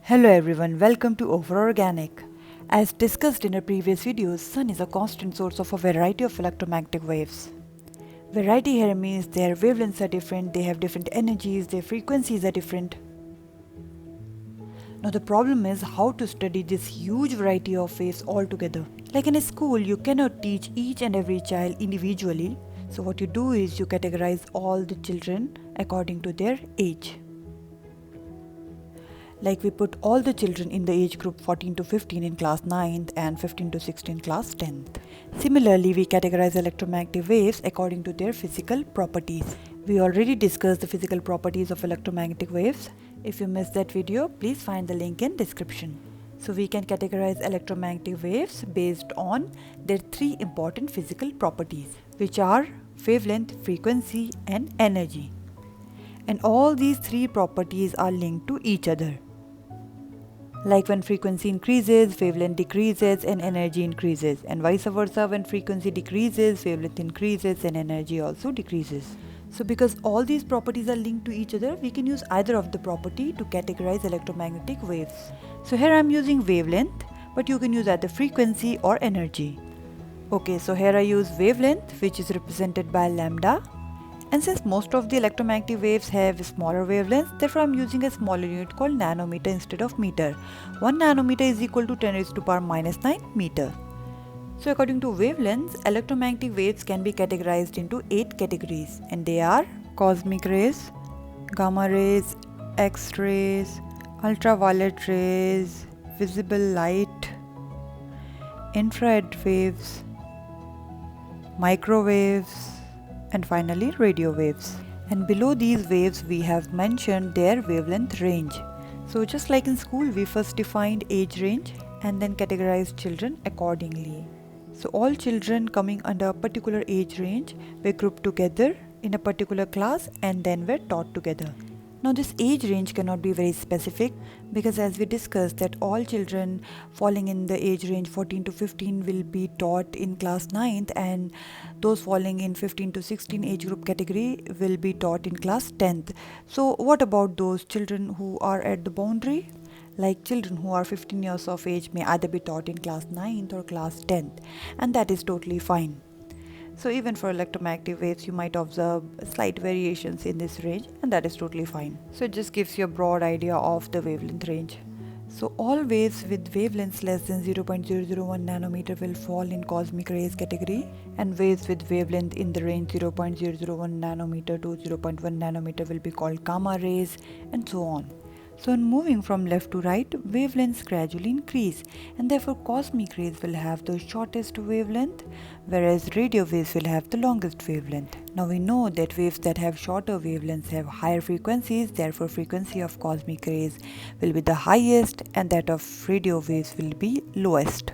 Hello everyone, welcome to Over Organic. As discussed in our previous videos, sun is a constant source of a variety of electromagnetic waves. Variety here means their wavelengths are different, they have different energies, their frequencies are different. Now the problem is how to study this huge variety of waves altogether. Like in a school, you cannot teach each and every child individually. So what you do is you categorize all the children according to their age. Like we put all the children in the age group 14 to 15 in class 9th and 15 to 16 class 10th. Similarly, we categorize electromagnetic waves according to their physical properties. We already discussed the physical properties of electromagnetic waves. If you missed that video, please find the link in description. So we can categorize electromagnetic waves based on their three important physical properties, which are wavelength, frequency, and energy. And all these three properties are linked to each other. Like when frequency increases, wavelength decreases and energy increases, and vice versa, when frequency decreases, wavelength increases and energy also decreases. So because all these properties are linked to each other, we can use either of the property to categorize electromagnetic waves. So here I am using wavelength, but you can use either frequency or energy. Okay, so here I use wavelength, which is represented by lambda. And since most of the electromagnetic waves have smaller wavelengths, therefore I am using a smaller unit called nanometer instead of meter. 1 nanometer is equal to 10 raised to power minus 9 meter. So according to wavelengths, electromagnetic waves can be categorized into 8 categories, and they are cosmic rays, gamma rays, X-rays, ultraviolet rays, visible light, infrared waves, microwaves, and finally radio waves. And below these waves we have mentioned their wavelength range. So just like in school, we first defined age range and then categorized children accordingly. So all children coming under a particular age range were grouped together in a particular class and then were taught together. Now this age range cannot be very specific because as we discussed that all children falling in the age range 14 to 15 will be taught in class 9th, and those falling in 15 to 16 age group category will be taught in class 10th. So what about those children who are at the boundary? Like children who are 15 years of age may either be taught in class 9th or class 10th, and that is totally fine. So even for electromagnetic waves, you might observe slight variations in this range, and that is totally fine. So it just gives you a broad idea of the wavelength range. So all waves with wavelengths less than 0.001 nanometer will fall in cosmic rays category, and waves with wavelength in the range 0.001 nanometer to 0.1 nanometer will be called gamma rays, and so on. So in moving from left to right, wavelengths gradually increase, and therefore cosmic rays will have the shortest wavelength, whereas radio waves will have the longest wavelength. Now we know that waves that have shorter wavelengths have higher frequencies, therefore frequency of cosmic rays will be the highest and that of radio waves will be lowest.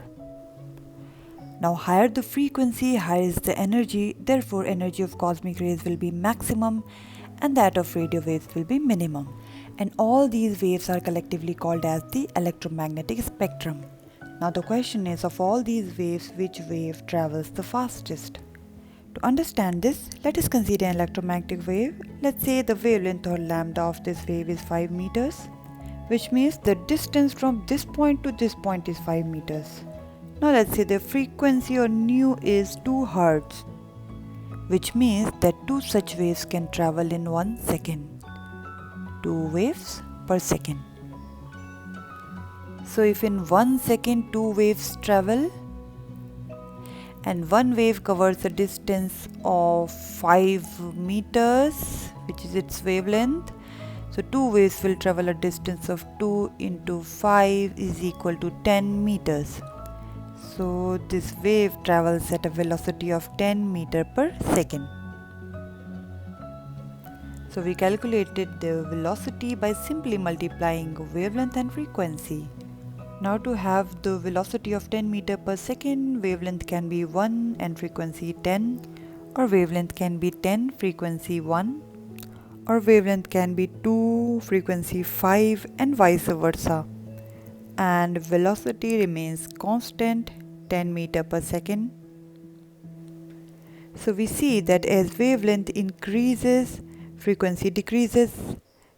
Now higher the frequency, higher is the energy, therefore energy of cosmic rays will be maximum and that of radio waves will be minimum. And all these waves are collectively called as the electromagnetic spectrum. Now the question is, of all these waves, which wave travels the fastest? To understand this, let us consider an electromagnetic wave. Let's say the wavelength or lambda of this wave is 5 meters, which means the distance from this point to this point is 5 meters. Now let's say the frequency or nu is 2 Hz, which means that 2 such waves can travel in 1 second. 2 waves per second. So if in 1 second 2 waves travel and one wave covers a distance of 5 meters, which is its wavelength, so 2 waves will travel a distance of 2 into 5 is equal to 10 meters. So this wave travels at a velocity of 10 meters per second. So we calculated the velocity by simply multiplying wavelength and frequency. Now to have the velocity of 10 meters per second, wavelength can be 1 and frequency 10, or wavelength can be 10, frequency 1, or wavelength can be 2, frequency 5, and vice versa. And velocity remains constant, 10 meters per second. So we see that as wavelength increases, frequency decreases,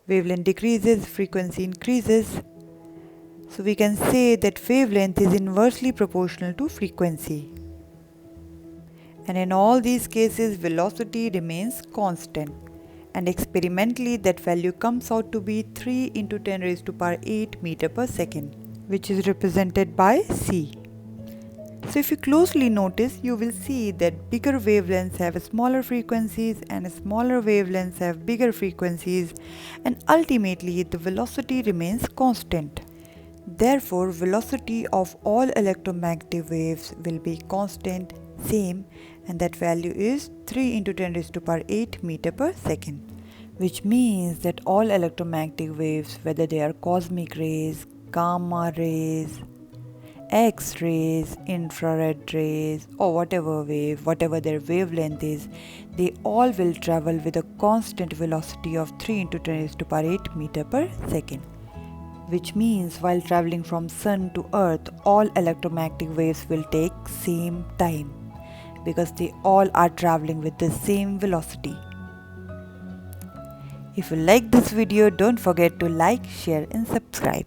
wavelength decreases, frequency increases. So we can say that wavelength is inversely proportional to frequency. And in all these cases, velocity remains constant. And experimentally, that value comes out to be 3 into 10 raised to power 8 meter per second, which is represented by C. So if you closely notice, you will see that bigger wavelengths have smaller frequencies and smaller wavelengths have bigger frequencies, and ultimately the velocity remains constant. Therefore, velocity of all electromagnetic waves will be constant, same, and that value is 3 into 10 raised to power 8 meter per second. Which means that all electromagnetic waves, whether they are cosmic rays, gamma rays, X-rays, infrared rays, or whatever wave, whatever their wavelength is, they all will travel with a constant velocity of 3 into 10 raised to power 8 meter per second. Which means while traveling from Sun to Earth, all electromagnetic waves will take same time because they all are traveling with the same velocity. If you like this video, don't forget to like, share and subscribe.